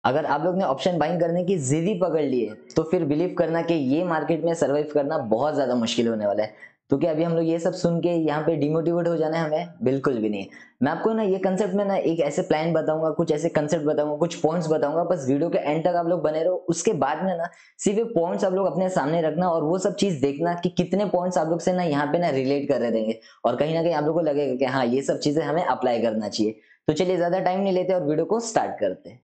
अगर आप लोग ने ऑप्शन बाइंग करने की जिद ही पकड़ ली है तो फिर बिलीव करना कि ये मार्केट में सर्वाइव करना बहुत ज्यादा मुश्किल होने वाला है। तो क्या अभी हम लोग ये सब सुन के यहाँ पे डिमोटिवेट हो जाना है? हमें बिल्कुल भी नहीं। मैं आपको ना ये कंसेप्ट में ना एक ऐसे प्लान बताऊंगा, कुछ ऐसे कंसेप्ट बताऊंगा, कुछ पॉइंट्स बताऊंगा। बस वीडियो के एंड तक आप लोग बने रहो। उसके बाद में ना सिर्फ ये पॉइंट्स आप लोग अपने सामने रखना और वो सब चीज देखना कि कितने पॉइंट्स आप लोग से ना यहाँ पे ना रिलेट कर रहे रहेंगे और कहीं ना कहीं आप लोग को लगेगा कि हाँ ये सब चीजें हमें अप्लाई करना चाहिए। तो चलिए ज्यादा टाइम नहीं लेते और वीडियो को स्टार्ट करते हैं।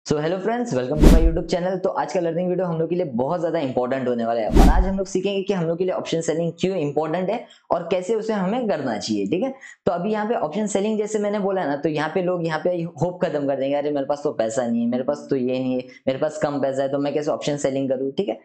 So hello friends, welcome to my YouTube channel. तो आज का लर्निंग वीडियो हम लोग के लिए बहुत ज्यादा इंपॉर्टेंट होने वाला है और आज हम लोग सीखेंगे कि हम लोग के लिए ऑप्शन सेलिंग क्यों इंपॉर्टेंट है और कैसे उसे हमें करना चाहिए। ठीक है, तो अभी यहाँ पे ऑप्शन सेलिंग जैसे मैंने बोला ना, तो यहाँ पे लोग यहाँ पे होप खत्म कर देंगे, अरे मेरे पास तो पैसा नहीं है, मेरे पास तो ये नहीं है, मेरे पास कम पैसा है, तो मैं कैसे ऑप्शन सेलिंग करूँ। ठीक है,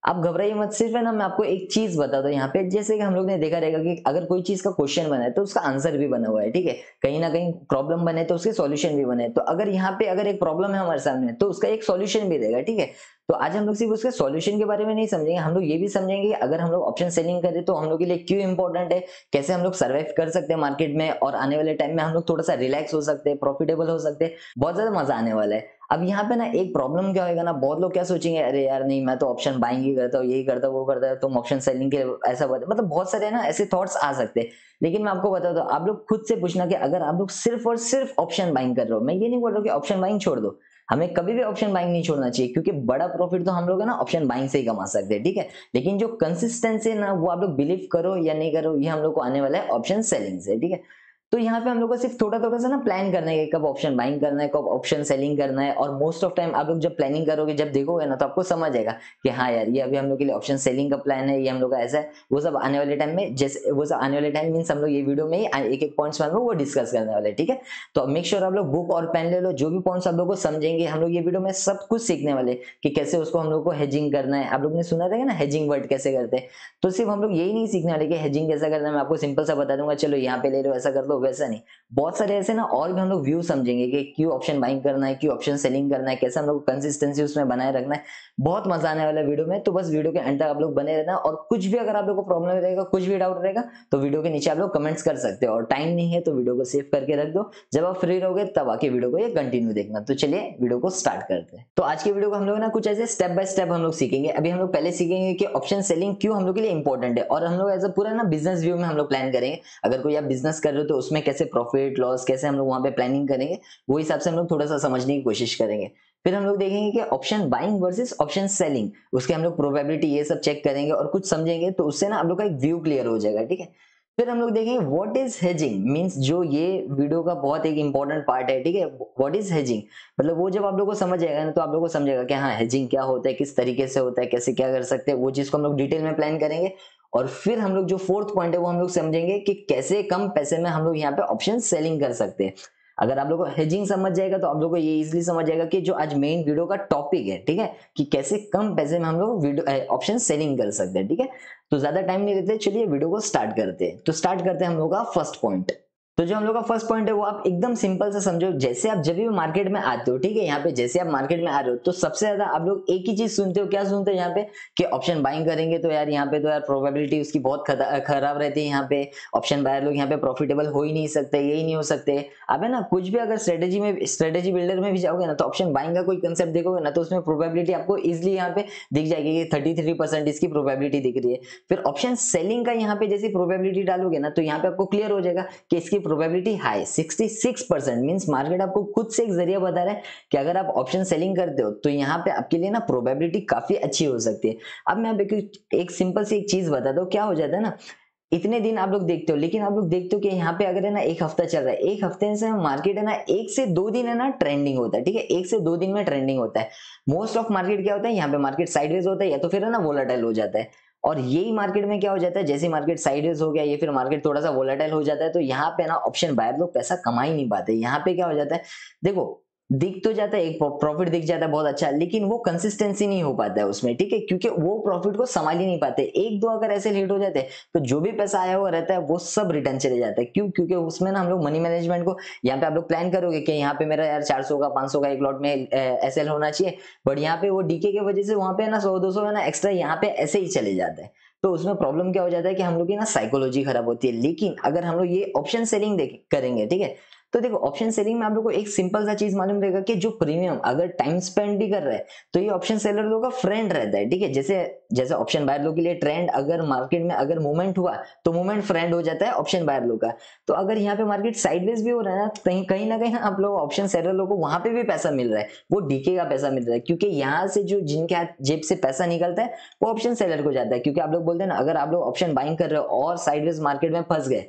आप घबराइए मत। सिर्फ है ना, मैं आपको एक चीज बता दूं यहाँ पे, जैसे कि हम लोग ने देखा रहेगा कि अगर कोई चीज का क्वेश्चन बना है तो उसका आंसर भी बना हुआ है। ठीक है, कहीं ना कहीं प्रॉब्लम बने तो उसके सॉल्यूशन भी बने। तो अगर यहाँ पे अगर एक प्रॉब्लम है हमारे सामने तो उसका एक सॉल्यूशन भी रहेगा। ठीक है, तो आज हम लोग सिर्फ उसके सॉल्यूशन के बारे में नहीं समझेंगे, हम लोग ये भी समझेंगे कि अगर हम लोग ऑप्शन सेलिंग करें तो हम लोग के लिए क्यों इंपॉर्टेंट है, कैसे हम लोग सर्वाइव कर सकते हैं मार्केट में और आने वाले टाइम में हम लोग थोड़ा सा रिलैक्स हो सकते हैं, प्रॉफिटेबल हो सकते हैं। बहुत ज्यादा मजा आने वाला है। अब यहाँ पे ना एक प्रॉब्लम क्या होगा ना, बहुत लोग क्या सोचेंगे, अरे यार नहीं मैं तो ऑप्शन बाइंग ही करता हूँ, यही करता हूँ, वो करता है, तुम ऑप्शन सेलिंग के ऐसा बता, मतलब बहुत सारे ना ऐसे थॉट्स आ सकते हैं। लेकिन मैं आपको बता दूं, आप लोग खुद से पूछना कि अगर आप लोग सिर्फ और सिर्फ ऑप्शन बाइंग कर रहे हो, मैं ये नहीं बोल रहा हूँ कि ऑप्शन बाइंग छोड़ दो, हमें कभी भी ऑप्शन बाइंग नहीं छोड़ना चाहिए, क्योंकि बड़ा प्रॉफिट तो हम लोग है ना ऑप्शन बाइंग से ही कमा सकते हैं। ठीक है, लेकिन जो कंसिस्टेंसी है ना, वो आप लोग बिलीव करो या नहीं करो, ये हम लोग को आने वाला है ऑप्शन सेलिंग से। ठीक है, तो यहाँ पे हम लोग को सिर्फ थोड़ा थोड़ा सा ना प्लान करना है कि कब ऑप्शन बाइंग करना है, कब ऑप्शन सेलिंग करना है। और मोस्ट ऑफ टाइम आप लोग जब प्लानिंग करोगे, जब देखोगे ना, तो आपको समझ आएगा कि हाँ यार ये अभी हम लोग के लिए ऑप्शन सेलिंग का प्लान है, ये हम लोग का ऐसा है। वो सब आने वाले टाइम में, जैसे वो सब आने वाले टाइम मीन्स हम लोग ये वीडियो में ही एक एक पॉइंट्स में हम लोग वो डिस्कस करने वाले हैं। ठीक है, तो मेक श्योर आप लोग बुक और पेन ले लो, जो भी पॉइंट्स आप लोग को समझेंगे हम लोग ये वीडियो में सब कुछ सीखने वाले कि कैसे उसको हम लोग को हेजिंग करना है। आप लोग ने सुना था ना हेजिंग वर्ड कैसे करते हैं, तो सिर्फ हम लोग यही नहीं सीखने वाले कि हेजिंग कैसा करना है, मैं आपको सिंपल सा बता दूंगा, चलो यहाँ पे ले लो ऐसा कर लो, वैसा नहीं। बहुत सारे ऐसे ना और भी हम लोग व्यू समझेंगे कि क्यों ऑप्शन बाइंग करना है, क्यों ऑप्शन सेलिंग करना है, कैसे हम लोग कंसिस्टेंसी उसमें बनाए रखना है। बहुत मजा आने वाला है वीडियो में, तो बस वीडियो के एंड तक आप लोग बने रहना। और कुछ भी अगर आप लोग को प्रॉब्लम रहेगा, कुछ भी डाउट रहेगा, तो वीडियो के नीचे आप लोग कमेंट्स कर सकते हो। और टाइम नहीं है तो वीडियो को सेव करके रख दो, जब आप फ्री रहोगे तब आके वीडियो को ये कंटिन्यू देखना। तो चलिए वीडियो को स्टार्ट करते हैं। तो आज की वीडियो को हम लोग ना कुछ ऐसे स्टेप बाय स्टेप हम लोग सीखेंगे। अभी हम लोग पहले सीखेंगे कि ऑप्शन सेलिंग क्यों हम लोग के लिए इंपॉर्टेंट है, और हम लोग एज अ पूरा ना बिजनेस व्यू में हम लोग प्लान करेंगे। अगर कोई आप बिजनेस कर रहे हो तो उसमें कैसे प्रॉफिट लॉस कैसे हम लोग वहां पे प्लानिंग करेंगे, वो हिसाब से हम लोग थोड़ा सा समझने की कोशिश करेंगे। फिर हम लोग देखेंगे कि option buying versus option selling, उसके हम लोग प्रोबेबिलिटी ये सब चेक करेंगे और कुछ समझेंगे, तो उससे ना आप लोग का एक व्यू क्लियर हो जाएगा। ठीक है, फिर हम लोग देखेंगे व्हाट इज हेजिंग, मींस जो ये वीडियो का बहुत एक इंपॉर्टेंट पार्ट है। ठीक है, व्हाट इज हेजिंग, मतलब वो जब आप लोग को समझ जाएगा ना, तो आप लोग को समझेगा कि हाँ हेजिंग क्या होता है, किस तरीके से होता है, कैसे क्या कर सकते हैं, वो चीज को हम लोग डिटेल में प्लान करेंगे। और फिर हम लोग जो फोर्थ पॉइंट है वो हम लोग समझेंगे कि कैसे कम पैसे में हम लोग यहाँ पे ऑप्शन सेलिंग कर सकते हैं। अगर आप लोग को हेजिंग समझ जाएगा तो आप लोग को ये इजीली समझ जाएगा कि जो आज मेन वीडियो का टॉपिक है, ठीक है, कि कैसे कम पैसे में हम लोग वीडियो ऑप्शन सेलिंग कर सकते हैं। ठीक है, तो ज्यादा टाइम नहीं लेते, चलिए वीडियो को स्टार्ट करते हैं। तो स्टार्ट करते हैं हम लोग का फर्स्ट पॉइंट। तो जो हम लोग का फर्स्ट पॉइंट है वो आप एकदम सिंपल से समझो। जैसे आप जब भी मार्केट में आते हो, ठीक है, यहाँ पे जैसे आप मार्केट में आ रहे हो तो सबसे ज्यादा आप लोग एक ही चीज सुनते हो, क्या सुनते हो यहाँ पे, कि ऑप्शन बाइंग करेंगे तो यार यहाँ पे तो यार प्रोबेबिलिटी उसकी बहुत खराब रहती है, यहाँ पे ऑप्शन बायर लोग यहाँ पे प्रॉफिटेबल हो ही नहीं सकते, यही नहीं हो सकते। अब है ना, कुछ भी अगर स्ट्रेटेजी बिल्डर में भी जाओगे ना, तो ऑप्शन बाइंग का कोई कंसेप्ट देखोगे ना, तो उसमें प्रोबेबिलिटी आपको इजिली यहाँ पे दिख जाएगी कि 33% इसकी प्रोबेबिलिटी दिख रही है। फिर ऑप्शन सेलिंग का यहाँ पे जैसी प्रोबेबिलिटी डालोगे ना, तो यहाँ पे आपको क्लियर हो जाएगा कि इसकी प्रोबेबिलिटी हाई 66%, मींस मार्केट आपको खुद से एक जरिया बता रहा है कि अगर आप ऑप्शन सेलिंग करते हो तो यहाँ पे आपके लिए ना प्रोबेबिलिटी काफी अच्छी हो सकती है। अब मैं आपको एक सिंपल सी एक चीज बता दो, क्या हो जाता है ना, इतने दिन आप लोग देखते हो, लेकिन आप लोग देखते हो कि यहाँ पे अगर है ना एक हफ्ता चल रहा है, एक हफ्ते से मार्केट है ना 1 से 2 दिन है ना ट्रेंडिंग होता है। ठीक है, 1 से 2 दिन में ट्रेंडिंग होता है। मोस्ट ऑफ मार्केट क्या होता है, यहाँ पे मार्केट साइडवेज होता है या तो फिर है ना वोलेटाइल हो जाता है। और यही मार्केट में क्या हो जाता है, जैसे मार्केट साइडवेज हो गया या फिर मार्केट थोड़ा सा वोलेटाइल हो जाता है, तो यहाँ पे ना ऑप्शन बायर लोग पैसा कमा ही नहीं पाते। यहाँ पे क्या हो जाता है, देखो दिख तो जाता है, एक प्रॉफिट दिख जाता है बहुत अच्छा, लेकिन वो कंसिस्टेंसी नहीं हो पाता है उसमें। ठीक है, क्योंकि वो प्रॉफिट को संभाल ही नहीं पाते, एक दो अगर ऐसे लेट हो जाते हैं तो जो भी पैसा आया हुआ रहता है वो सब रिटर्न चले जाता है। क्यों? क्योंकि उसमें ना हम लोग मनी मैनेजमेंट को, यहाँ पे आप लोग प्लान करोगे कि यहाँ पे मेरा यार 400 का 500 का एक लॉट में एसएल होना चाहिए, बट यहाँ पे वो डीके की वजह से वहां पे ना 100 200 है ना एक्स्ट्रा यहाँ पे ऐसे ही चले जाते हैं। तो उसमें प्रॉब्लम क्या हो जाता है कि हम लोग की ना साइकोलॉजी खराब होती है। लेकिन अगर हम लोग ये ऑप्शन सेलिंग करेंगे, ठीक है, तो देखो ऑप्शन सेलिंग में आप लोग को एक सिंपल सा चीज मालूम रहेगा कि जो प्रीमियम अगर टाइम स्पेंड भी कर रहा है तो ये ऑप्शन सेलर लोगों का फ्रेंड रहता है, ठीक है। जैसे जैसे ऑप्शन बायर लोग के लिए ट्रेंड अगर मार्केट में अगर मूवमेंट हुआ तो मूवमेंट फ्रेंड हो जाता है ऑप्शन बायर लोग का। तो अगर यहाँ पे मार्केट साइडवेज भी हो रहा है ना, कहीं कहीं ना कहीं आप लोग ऑप्शन सेलर लोगों को वहां पे भी पैसा मिल रहा है, वो डीके का पैसा मिल रहा है, क्योंकि यहाँ से जो जिनके हाथ जेब से पैसा निकलता है वो ऑप्शन सेलर को जाता है। क्योंकि आप लोग बोलते हैं ना, अगर आप लोग ऑप्शन बाइंग कर रहे हो और साइडवेज मार्केट में फंस गए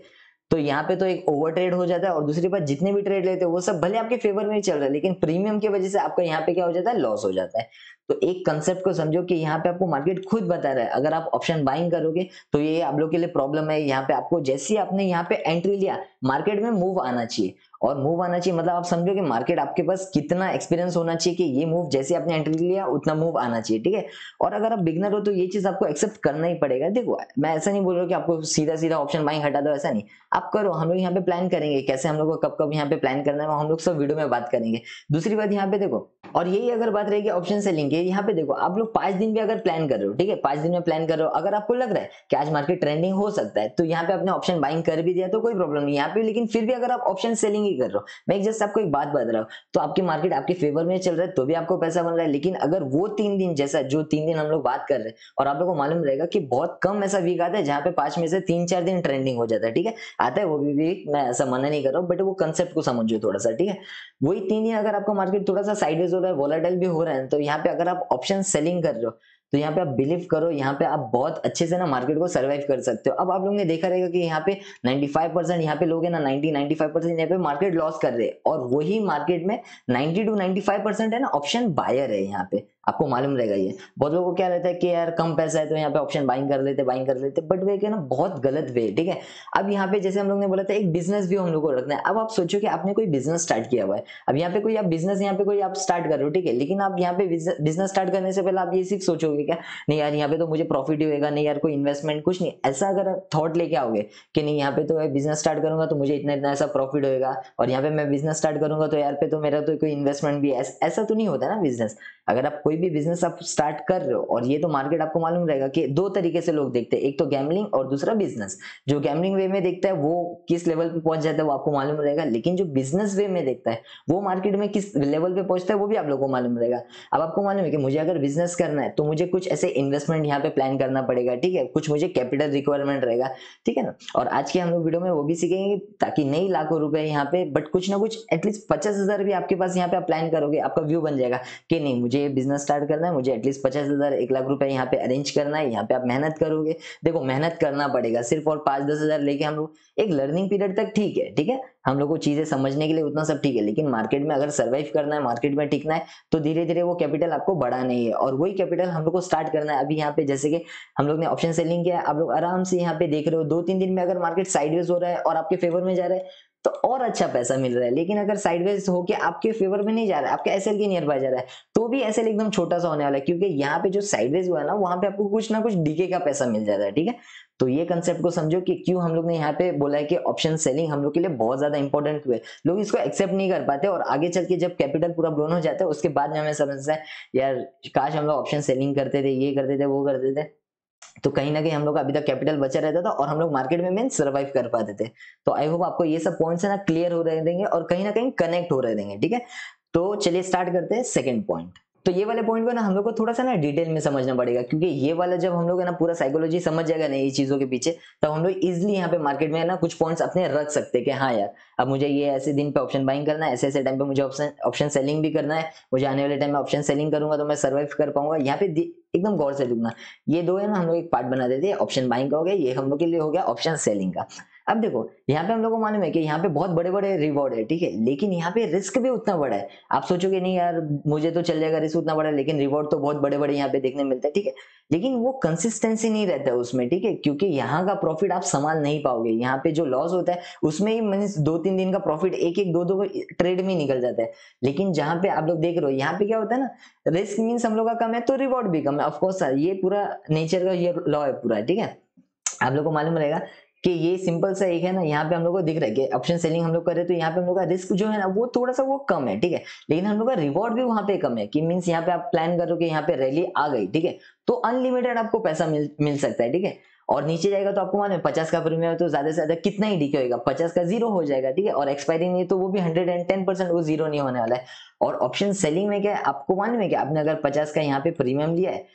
तो यहाँ पे तो एक ओवर ट्रेड हो जाता है, और दूसरी बात जितने भी ट्रेड लेते हो वो सब भले आपके फेवर में ही चल रहा है, लेकिन प्रीमियम की वजह से आपका यहाँ पे क्या हो जाता है, लॉस हो जाता है। तो एक कंसेप्ट को समझो कि यहाँ पे आपको मार्केट खुद बता रहा है, अगर आप ऑप्शन बाइंग करोगे तो ये आप लोग के लिए प्रॉब्लम है। यहाँ पे आपको जैसे ही आपने यहाँ पे एंट्री लिया, मार्केट में मूव आना चाहिए, और मूव आना चाहिए मतलब आप समझो कि मार्केट आपके पास कितना एक्सपीरियंस होना चाहिए कि ये मूव जैसे आपने एंट्री लिया उतना मूव आना चाहिए, ठीक है। और अगर आप बिगनर हो तो ये चीज आपको एक्सेप्ट करना ही पड़ेगा। देखो मैं ऐसा नहीं बोल रहा हूँ कि आपको सीधा सीधा ऑप्शन बाइंग हटा दो, ऐसा नहीं, आप करो। हम लोग यहाँ पे प्लान करेंगे कैसे हम लोग को कब कब यहाँ पे प्लान करना है, हम लोग सब वीडियो में बात करेंगे। दूसरी बात यहाँ पे देखो, और यही अगर बात रहेगी ऑप्शन सेलिंग की, यहाँ पे देखो आप लोग 5 दिन भी अगर प्लान कर रहे हो, ठीक है, 5 दिन में प्लान कर रहे हो, अगर आपको लग रहा है कि आज मार्केट ट्रेंडिंग हो सकता है तो यहाँ पे आपने ऑप्शन बाइंग कर भी दिया तो कोई प्रॉब्लम नहीं यहाँ पे। लेकिन फिर भी अगर आप ऑप्शन सेलिंग ही कर रहे हो, मैं जस्ट आपको एक बात बता रहा हूँ, तो आपकी मार्केट आपके फेवर में चल रहा है तो भी आपको पैसा बन रहा है। लेकिन अगर वो 3 दिन जैसा जो 3 दिन हम लोग बात कर रहे हैं, और आप लोग को मालूम रहेगा कि बहुत कम ऐसा वीक आता है जहाँ पे 5 में से 3-4 दिन ट्रेंडिंग हो जाता है, ठीक है, आता है वो भी वीक, मैं ऐसा मना नहीं कर रहा हूँ, बट वो कंसेप्ट को समझो थोड़ा सा, ठीक है। वही 3 दिन अगर आपका मार्केट थोड़ा सा साइडवेज हो रहा है, वोलेटाइल भी हो रहा है, तो यहाँ पे अगर आप ऑप्शन सेलिंग कर रहे हो तो यहाँ पे आप बिलीव करो, यहाँ पे आप बहुत अच्छे से ना मार्केट को सर्वाइव कर सकते हो। अब आप लोगों ने देखा रहेगा कि यहाँ पे 95% यहाँ पे लोग है ना, 90-95% यहाँ पे मार्केट लॉस कर रहे हैं, और वही मार्केट में 90-95% है ना ऑप्शन बायर है। यहाँ पे आपको मालूम रहेगा, ये बहुत लोगों को क्या रहता है कि यार कम पैसा है तो यहाँ पे ऑप्शन बाइंग कर लेते, बट वे ना बहुत गलत वे, ठीक है। अब यहाँ पे जैसे हम लोग ने बोला था एक बिजनेस भी हम लोग को रखना है। अब आप सोचो कि आपने कोई बिजनेस स्टार्ट किया हुआ है, अब यहाँ पे कोई आप बिजनेस यहाँ पे कोई आप स्टार्ट कर रहे हो, ठीक है, लेकिन आप यहाँ पे बिजनेस स्टार्ट करने से पहले आप ये सिर्फ सोचोगे क्या, नहीं यार यहाँ पे तो मुझे प्रॉफिट ही होगा, नहीं यार कोई इन्वेस्टमेंट कुछ नहीं, ऐसा अगर थॉट लेके आओगे कि नहीं यहाँ पे तो बिजनेस स्टार्ट करूंगा तो मुझे इतना इतना ऐसा प्रॉफिट होगा, और यहाँ पे मैं बिजनेस स्टार्ट करूंगा तो यार पे तो मेरा तो कोई इन्वेस्टमेंट भी है, ऐसा तो नहीं होता ना बिजनेस। अगर आप कोई भी बिजनेस आप स्टार्ट कर रहे हो, और ये तो मार्केट आपको मालूम रहेगा कि 2 तरीके से लोग देखते हैं, एक तो गैम्बलिंग और दूसरा बिजनेस। जो गैम्बलिंग वे में देखता है वो किस लेवल पे पहुंच जाता है वो आपको मालूम रहेगा, लेकिन जो बिजनेस वे में देखता है वो मार्केट में किस लेवल पे पहुंचता है वो भी आप लोगों को मालूम रहेगा। अब आपको मालूम है कि मुझे अगर बिजनेस करना है तो मुझे कुछ ऐसे इन्वेस्टमेंट यहाँ पे प्लान करना पड़ेगा, ठीक है, कुछ मुझे कैपिटल रिक्वायरमेंट रहेगा, ठीक है ना। और आज के हम लोग वीडियो में वो भी सीखेंगे ताकि नहीं लाखों रुपए यहाँ पे, बट कुछ ना कुछ एटलीस्ट 50,000 भी आपके पास यहाँ पे आप प्लान करोगे, आपका व्यू बन जाएगा कि नहीं मुझे बिजनेस स्टार्ट करना है, मुझे एटलीस्ट 50,000 1 लाख रुपए यहाँ पे अरेंज करना है। यहाँ पे आप मेहनत करोगे, देखो मेहनत करना पड़ेगा सिर्फ, और 5-10 हजार लेके हम लोग एक लर्निंग पीरियड तक ठीक है, ठीक है, हम लोग को चीजें समझने के लिए उतना सब ठीक है, लेकिन मार्केट में अगर सर्वाइव करना है, मार्केट में टिकना है, तो धीरे धीरे वो कैपिटल आपको बढ़ाना ही है, और वही कैपिटल हम लोग को स्टार्ट करना है। अभी यहाँ पे जैसे कि हम लोग ने ऑप्शन सेलिंग किया, आप लोग आराम से यहाँ पे देख रहे हो 2-3 दिन में अगर मार्केट साइडवेज हो रहा है और आपके फेवर में जा रहा है तो और अच्छा पैसा मिल रहा है। लेकिन अगर साइडवेज होके आपके फेवर में नहीं जा रहा है, आपके एसएल के नियर बाय जा रहा है, तो भी एसएल एकदम छोटा सा होने वाला है, क्योंकि यहाँ पे जो साइडवेज हुआ है ना वहां पे आपको कुछ ना कुछ डीके का पैसा मिल जाता है, ठीक है। तो ये कंसेप्ट को समझो कि क्यों हम लोग ने यहाँ पे बोला है कि ऑप्शन सेलिंग हम लोग के लिए बहुत ज्यादा इंपॉर्टेंट हुए। लोग इसको एक्सेप्ट नहीं कर पाते, और आगे चल के जब कैपिटल पूरा ब्लोन हो जाता है उसके बाद में हमें समझता है यार काश हम लोग ऑप्शन सेलिंग करते थे, ये करते थे, वो करते थे, तो कहीं ना कहीं हम लोग का अभी तक कैपिटल बचा रहता था और हम लोग मार्केट में मेन सर्वाइव कर पाते थे। तो आई होप आपको ये सब पॉइंट्स है ना क्लियर हो रहे देंगे और कहीं ना कहीं कनेक्ट हो रहे देंगे, ठीक है। तो चलिए स्टार्ट करते हैं सेकंड पॉइंट। तो ये वाले पॉइंट को ना हम लोग को थोड़ा सा ना डिटेल में समझना पड़ेगा, क्योंकि ये वाला जब हम लोग है ना पूरा साइकोलॉजी समझ जाएगा ना ये चीजों के पीछे, तब हम लोग इजिली यहाँ पे मार्केट में ना कुछ पॉइंट्स अपने रख सकते हैं कि हाँ यार अब मुझे ये ऐसे दिन पे ऑप्शन बाइंग करना है, ऐसे ऐसे टाइम पे मुझे ऑप्शन सेलिंग भी करना है, मुझे आने वाले टाइम में ऑप्शन सेलिंग करूंगा तो मैं सर्वाइव कर पाऊंगा। यहाँ पे एकदम गौर से लिखना, ये दो है ना हम लोग एक पार्ट बना देते हैं, ऑप्शन बाइंग का हो गया, ये हम लोग के लिए हो गया ऑप्शन सेलिंग का। अब देखो यहाँ पे हम लोग को मालूम है कि यहाँ पे बहुत बड़े बड़े रिवॉर्ड है, ठीक है, लेकिन यहाँ पे रिस्क भी उतना बड़ा है। आप सोचोगे नहीं यार मुझे तो चल जाएगा, रिस्क उतना बड़ा है, लेकिन रिवॉर्ड तो बहुत बड़े बड़े यहाँ पे देखने मिलते हैं, ठीक है, लेकिन वो कंसिस्टेंसी नहीं रहता है उसमें, ठीक है, क्योंकि यहाँ का प्रॉफिट आप संभाल नहीं पाओगे। यहाँ पे जो लॉस होता है उसमें ही मीन्स 2-3 दिन का प्रॉफिट एक एक दो दो ट्रेड में निकल जाता है। लेकिन जहां पे आप लोग देख रहे हो यहाँ पे क्या होता है ना, रिस्क मीन्स हम लोग का कम है तो रिवॉर्ड भी कम है, ऑफकोर्स ये पूरा नेचर का ये लॉ है पूरा, ठीक है। आप लोग को मालूम रहेगा कि ये सिंपल सा एक है ना, यहाँ पे हम लोग को दिख रहा है कि ऑप्शन सेलिंग हम लोग कर रहे हैं तो यहाँ पे हम लोग का रिस्क जो है ना वो थोड़ा सा वो कम है, ठीक है, लेकिन हम लोग का रिवॉर्ड भी वहां पे कम है, कि मीन्स यहाँ पे आप प्लान करो कि यहाँ पे रैली आ गई, ठीक है, तो अनलिमिटेड आपको पैसा मिल सकता है, ठीक है। और नीचे जाएगा तो आपको मालूम है 50 का प्रीमियम है तो ज्यादा से ज्यादा कितना ही डीके होगा, 50 का जीरो हो जाएगा, ठीक है। और एक्सपायरी नहीं है तो वो भी 110% वो जीरो नहीं होने वाला है। और ऑप्शन सेलिंग में क्या है, आपको मालूम है कि आपने अगर 50 का यहाँ पे प्रीमियम लिया है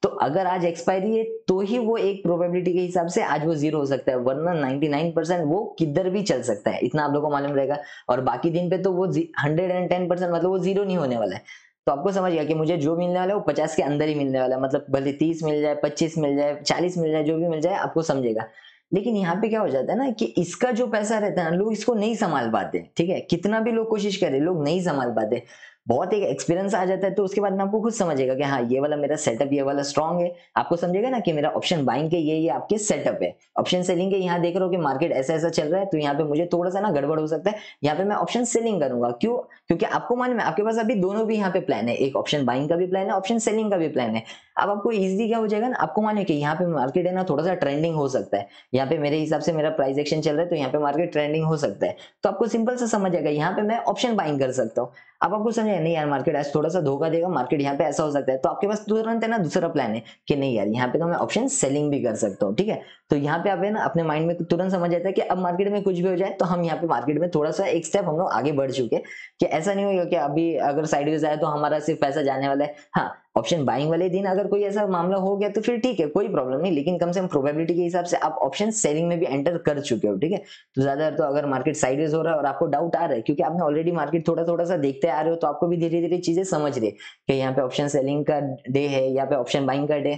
तो अगर आज एक्सपायरी है तो ही वो एक प्रोबेबिलिटी के हिसाब से आज वो जीरो हो सकता है, वरना 99% वो किधर भी चल सकता है, इतना आप लोगों को मालूम रहेगा। और बाकी दिन पे तो वो 110% मतलब वो जीरो नहीं होने वाला है। तो आपको समझ गया कि मुझे जो मिलने वाला है वो 50 के अंदर ही मिलने वाला है, मतलब भले 30 मिल जाए, 25 मिल जाए, 40 मिल जाए, जो भी मिल जाए आपको समझेगा। लेकिन यहाँ पे क्या हो जाता है ना कि इसका जो पैसा रहता है ना, लोग इसको नहीं संभाल पाते, ठीक है। कितना भी लोग कोशिश करें, लोग नहीं संभाल पाते। बहुत एक एक्सपीरियंस आ जाता है तो उसके बाद में आपको खुद समझेगा कि हाँ ये वाला मेरा सेटअप ये वाला स्ट्रांग है। आपको समझेगा ना कि मेरा ऑप्शन बाइंग के ये आपके सेटअप है। ऑप्शन सेलिंग के यहाँ देख रहे हो कि मार्केट ऐसा ऐसा चल रहा है तो यहाँ पे मुझे थोड़ा सा ना गड़बड़ हो सकता है, यहाँ पे मैं ऑप्शन सेलिंग करूंगा। क्यों? क्योंकि आपको मालूम है आपके पास अभी दोनों भी यहाँ पे प्लान है, एक ऑप्शन बाइंग का भी प्लान है, ऑप्शन सेलिंग का भी प्लान है। अब आपको इजीली क्या हो जाएगा ना, आपको मालूम है कि यहाँ पे मार्केट है ना थोड़ा सा ट्रेंडिंग हो सकता है, यहाँ पे मेरे हिसाब से मेरा प्राइस एक्शन चल रहा है तो यहाँ पे मार्केट ट्रेंडिंग हो सकता है। तो आपको सिंपल सा समझ आएगा यहाँ पे मैं ऑप्शन बाइंग कर सकता हूँ। अब आपको समझ नहीं यार मार्केट आज थोड़ा सा धोखा देगा, मार्केट यहाँ पे ऐसा हो सकता है, तो आपके पास तुरंत है ना दूसरा प्लान है कि नहीं यार यहाँ पे तो मैं ऑप्शन सेलिंग भी कर सकता हूँ, ठीक है। तो यहाँ पे आप है ना अपने माइंड में तुरंत समझ जाता है कि अब मार्केट में कुछ भी हो जाए तो हम यहाँ पे मार्केट में थोड़ा सा एक स्टेप हम लोग आगे बढ़ चुके, कि ऐसा नहीं होगा कि अभी अगर साइडवेज आए तो हमारा सिर्फ पैसा जाने वाला है। हाँ, ऑप्शन बाइंग वाले दिन अगर कोई ऐसा मामला हो गया तो फिर ठीक है, कोई प्रॉब्लम नहीं, लेकिन कम से कम प्रोबेबिलिटी के हिसाब से आप ऑप्शन सेलिंग में भी एंटर कर चुके हो, ठीक है। तो ज्यादा तो अगर मार्केट साइडवेज हो रहा है और आपको डाउट आ रहा है क्योंकि आपने ऑलरेडी मार्केट थोड़ा थोड़ा सा देखते आ रहे हो तो आपको भी धीरे धीरे चीजें समझ रही है कि यहाँ पे ऑप्शन सेलिंग का डे है, यहाँ पे ऑप्शन बाइंग का डे।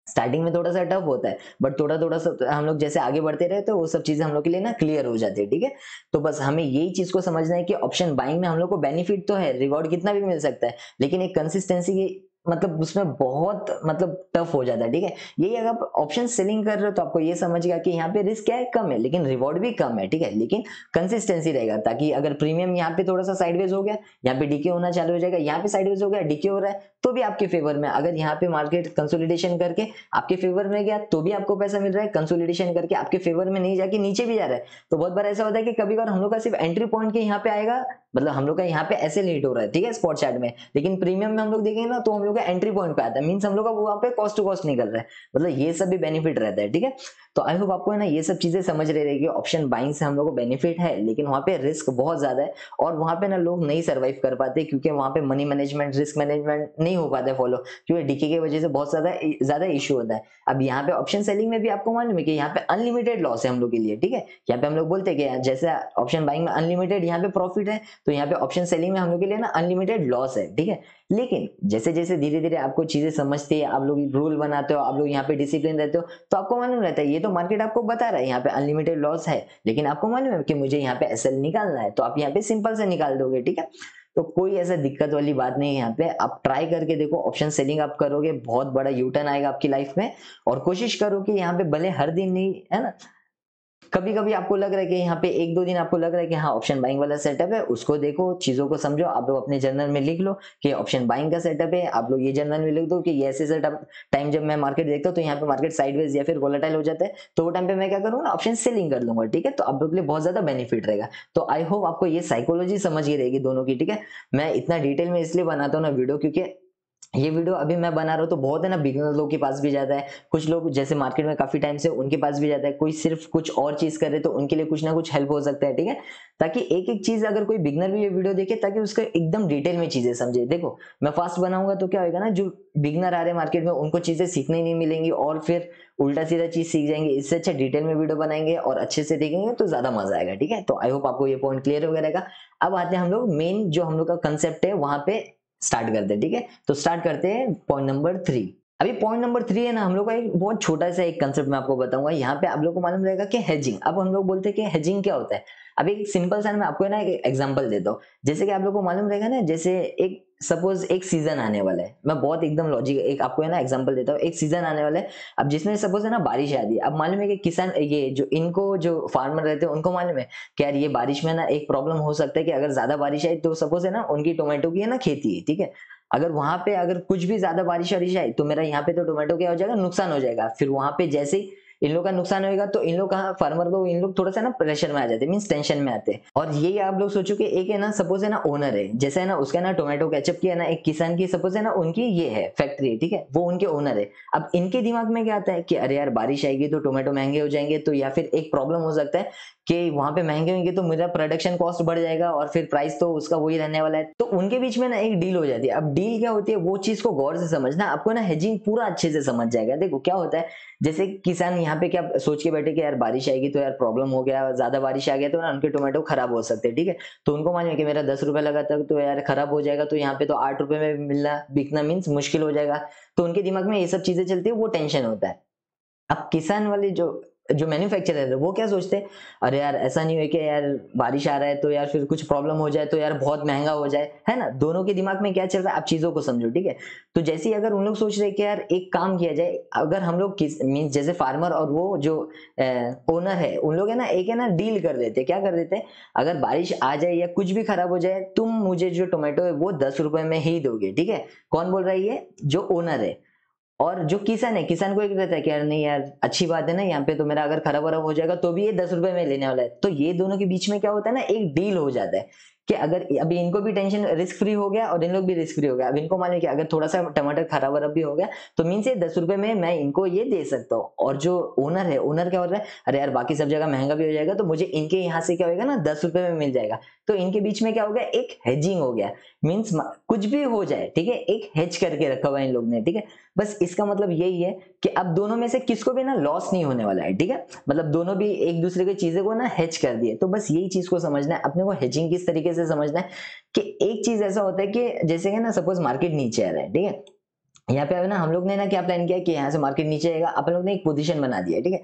स्टार्टिंग में थोड़ा सा टफ होता है बट थोड़ा थोड़ा सा हम लोग जैसे आगे बढ़ते रहे तो वो सब चीजें हम लोग के लिए ना क्लियर हो जाती है, ठीक है। तो बस हमें यही चीज को समझना है कि ऑप्शन बाइंग में हम लोग को बेनिफिट तो है, रिवॉर्ड कितना भी मिल सकता है, लेकिन एक कंसिस्टेंसी की मतलब उसमें बहुत मतलब टफ हो जाता है, ठीक है। यही अगर आप ऑप्शन सेलिंग कर रहे हो तो आपको ये समझिएगा कि यहाँ पे रिस्क क्या है, कम है, लेकिन रिवॉर्ड भी कम है, ठीक है। लेकिन कंसिस्टेंसी रहेगा, ताकि अगर प्रीमियम यहाँ पे थोड़ा सा साइडवेज हो गया, यहाँ पे डीके होना चालू हो जाएगा, यहाँ पे साइडवेज हो गया डीके हो रहा है तो भी आपके फेवर में, अगर यहाँ पे मार्केट कंसोलिडेशन करके आपके फेवर में गया तो भी आपको पैसा मिल रहा है, कंसोलिडेशन करके आपके फेवर में नहीं जाके नीचे भी जा रहा है तो बहुत बार ऐसा होता है कि कभी बार हम लोग का सिर्फ एंट्री पॉइंट के यहाँ पे आएगा, मतलब हम लोग का यहाँ पे ऐसे लेट हो रहा है, ठीक है, स्पॉट चार्ट में, लेकिन प्रीमियम में हम लोग देखेंगे ना तो हम लोग का एंट्री पॉइंट पे आता है, मींस हम लोग का वहां पे कॉस्ट टू कॉस्ट निकल रहा है, मतलब ये सब भी बेनिफिट रहता है, ठीक है। तो आई होप आपको है ना ये सब चीजें समझ रहे रहेगी, ऑप्शन बाइंग से हम लोग को बेनिफिट है लेकिन वहां पे रिस्क बहुत ज्यादा है और वहां पे ना लोग नहीं सर्वाइव कर पाते क्योंकि वहां पे मनी मैनेजमेंट रिस्क मैनेजमेंट नहीं हो पाता फॉलो, क्योंकि डीके की वजह से बहुत ज्यादा इशू होता है। अब यहाँ पे ऑप्शन सेलिंग में भी आपको मालूम है कि यहाँ पे अनलिमिटेड लॉस है हम लोग के लिए, ठीक है। यहाँ पे हम लोग बोलते हैं कि जैसे ऑप्शन बाइंग में अनलिमिटेड यहाँ पे प्रॉफिट है तो यहाँ पे ऑप्शन सेलिंग में हम लोग के लिए ना अनलिमिटेड लॉस है, ठीक है। लेकिन जैसे जैसे धीरे धीरे आपको चीजें समझते हैं, आप लोग रूल बनाते हो, आप लोग यहाँ पे डिसिप्लिन रहते हो तो आपको मालूम रहता है ये तो मार्केट आपको बता रहा है यहाँ पे अनलिमिटेड लॉस है, लेकिन आपको मालूम है कि मुझे यहाँ पे एसएल निकालना है तो आप यहाँ पे सिंपल से निकाल दोगे, ठीक है। तो कोई ऐसा दिक्कत वाली बात नहीं है यहाँ पे, आप ट्राई करके देखो, ऑप्शन सेलिंग आप करोगे बहुत बड़ा यू टर्न आएगा आपकी लाइफ में। और कोशिश करो कि यहाँ पे भले हर दिन नहीं है ना, कभी कभी आपको लग रहा है कि यहाँ पे एक दो दिन आपको लग रहा है कि हाँ ऑप्शन बाइंग वाला सेटअप है, उसको देखो, चीजों को समझो, आप लोग अपने जर्नल में लिख लो कि ऑप्शन बाइंग का सेटअप है, आप लोग ये जर्नल में लिख दो कि ये ऐसे सेटअप टाइम जब मैं मार्केट देखता हूँ तो यहाँ पे मार्केट साइडवेज या फिर वोलेटाइल हो जाता है तो वो टाइम पे मैं क्या करूंगा ना ऑप्शन सेलिंग कर लूंगा, ठीक है। तो आप लोग के लिए बहुत ज्यादा बेनिफिट रहेगा। तो आई होप आपको ये साइकोलॉजी समझ ही रहेगी दोनों की, ठीक है। मैं इतना डिटेल में इसलिए बनाता हूँ ना वीडियो क्योंकि ये वीडियो अभी मैं बना रहा हूँ तो बहुत है ना बिगिनर लोग के पास भी जाता है, कुछ लोग जैसे मार्केट में काफी टाइम से उनके पास भी जाता है, कोई सिर्फ कुछ और चीज करे तो उनके लिए कुछ ना कुछ हेल्प हो सकता है, ठीक है। ताकि एक एक चीज अगर कोई बिगिनर भी ये वीडियो देखे ताकि उसका एकदम डिटेल में चीजें समझे। देखो मैं फास्ट बनाऊंगा तो क्या होगा ना, जो बिगिनर आ रहे हैं मार्केट में उनको चीजें सीखने नहीं मिलेंगी और फिर उल्टा सीधा चीज सीख जाएंगे, इससे अच्छा डिटेल में वीडियो बनाएंगे और अच्छे से देखेंगे तो ज्यादा मजा आएगा, ठीक है। तो आई होप आपको ये पॉइंट क्लियर हो गया रहेगा। अब आते हैं हम लोग मेन जो हम लोग का कंसेप्ट है वहां पे स्टार्ट करते हैं, ठीक है। तो स्टार्ट करते हैं पॉइंट नंबर 3। अभी पॉइंट नंबर 3 है ना हम लोग का एक बहुत छोटा सा एक कंसेप्ट मैं आपको बताऊंगा, यहाँ पे आप लोग को मालूम रहेगा कि हेजिंग। अब हम लोग बोलते हैं कि हेजिंग क्या होता है। अब एक सिंपल सा मैं आपको ना एक एग्जांपल देता हूँ, जैसे कि आप लोग को मालूम रहेगा ना, जैसे एक सपोज एक सीजन आने वाला है, मैं बहुत एकदम लॉजिक एक आपको है ना एग्जांपल देता हूँ, एक सीजन आने वाला है। अब जिसमें सपोज है ना बारिश आ रही है, अब मालूम है कि किसान ये जो इनको जो फार्मर रहते हैं उनको मालूम है कि यार ये बारिश में ना एक प्रॉब्लम हो सकता है कि अगर ज्यादा बारिश आई तो सपोज है ना उनकी टोमेटो की है ना खेती है, ठीक है। अगर वहां पे अगर कुछ भी ज्यादा बारिश वारिश आई तो मेरा यहाँ पे तो टोमेटो क्या हो जाएगा, नुकसान हो जाएगा। फिर वहां पे जैसे ही इन लोग का नुकसान होगा तो इन लोग का फार्मर को इन लोग थोड़ा सा ना प्रेशर में आ जाते हैं, मीन्स टेंशन में आते हैं। और यही आप लोग सोचो कि एक है ना सपोज है ना ओनर है, जैसे है ना उसका ना टोमेटो केचप की है ना एक किसान की सपोज है ना उनकी ये है फैक्ट्री, ठीक है, वो उनके ओनर है। अब इनके दिमाग में क्या आता है कि अरे यार बारिश आएगी तो टोमेटो महंगे हो जाएंगे, तो या फिर एक प्रॉब्लम हो सकता है कि वहां पे महंगे होंगे तो मेरा प्रोडक्शन कॉस्ट बढ़ जाएगा और फिर प्राइस तो उसका वही रहने वाला है। तो उनके बीच में ना एक डील हो जाती है। अब डील क्या होती है वो चीज को गौर से समझना, आपको ना हेजिंग पूरा अच्छे से समझ जाएगा। देखो क्या होता है, जैसे किसान यहाँ पे क्या सोच के बैठे कि यार बारिश आएगी तो यार प्रॉब्लम हो गया, ज्यादा बारिश आ गया तो ना उनके टोमेटो खराब हो सकते हैं, ठीक है। तो उनको मालूम है कि मेरा 10 रुपए लगा था तो यार खराब हो जाएगा, तो यहाँ पे तो 8 रुपए में मिलना बिकना मीन्स मुश्किल हो जाएगा। तो उनके दिमाग में ये सब चीजें चलती है, वो टेंशन होता है। अब किसान वाले जो जो मैन्युफैक्चरर है वो क्या सोचते हैं, अरे यार ऐसा नहीं हो कि यार बारिश आ रहा है तो यार फिर कुछ प्रॉब्लम हो जाए तो यार बहुत महंगा हो जाए, है ना। दोनों के दिमाग में क्या चल रहा है आप चीजों को समझो, ठीक है। तो जैसे ही अगर उन लोग सोच रहे हैं कि यार एक काम किया जाए, अगर हम लोग मीन जैसे फार्मर और वो जो ओनर है उन लोग है ना एक है ना डील कर देते हैं। क्या कर देते हैं, अगर बारिश आ जाए या कुछ भी खराब हो जाए तुम मुझे जो टोमेटो है वो 10 रुपए में ही दोगे, ठीक है। कौन बोल रहा है, ये जो ओनर है। और जो किसान है, किसान को एक रहता है कि यार नहीं यार अच्छी बात है ना, यहाँ पे तो मेरा अगर खराब वराब हो जाएगा तो भी ये 10 रुपए में लेने वाला है। तो ये दोनों के बीच में क्या होता है ना एक डील हो जाता है कि अगर अभी इनको भी टेंशन रिस्क फ्री हो गया और इन लोग भी रिस्क फ्री हो गया। अब इनको मालूम है कि अगर थोड़ा सा टमाटर खराब वराब भी हो गया तो मीन से 10 रुपए में मैं इनको ये दे सकता हूँ। और जो ओनर है, ओनर क्या हो रहा है, अरे यार बाकी सब जगह महंगा भी हो जाएगा तो मुझे इनके यहाँ से क्या होगा ना 10 रुपए में मिल जाएगा। तो इनके बीच में क्या हो गया, एक हेजिंग हो गया। मीन्स कुछ भी हो जाए, ठीक है, एक हेज करके रखा हुआ है इन लोग ने, ठीक है। बस इसका मतलब यही है कि अब दोनों में से किसको भी ना लॉस नहीं होने वाला है, ठीक है। मतलब दोनों भी एक दूसरे की चीजें को ना हेज कर दिए। तो बस यही चीज को समझना है अपने को, हेजिंग किस तरीके से समझना है कि एक चीज ऐसा होता है कि जैसे कि ना सपोज मार्केट नीचे आ रहा है, ठीक है। यहाँ पे ना हम लोग ने ना क्या प्लान किया कि यहाँ से मार्केट नीचे आएगा, अपन लोग ने एक पोजीशन बना दिया, ठीक है।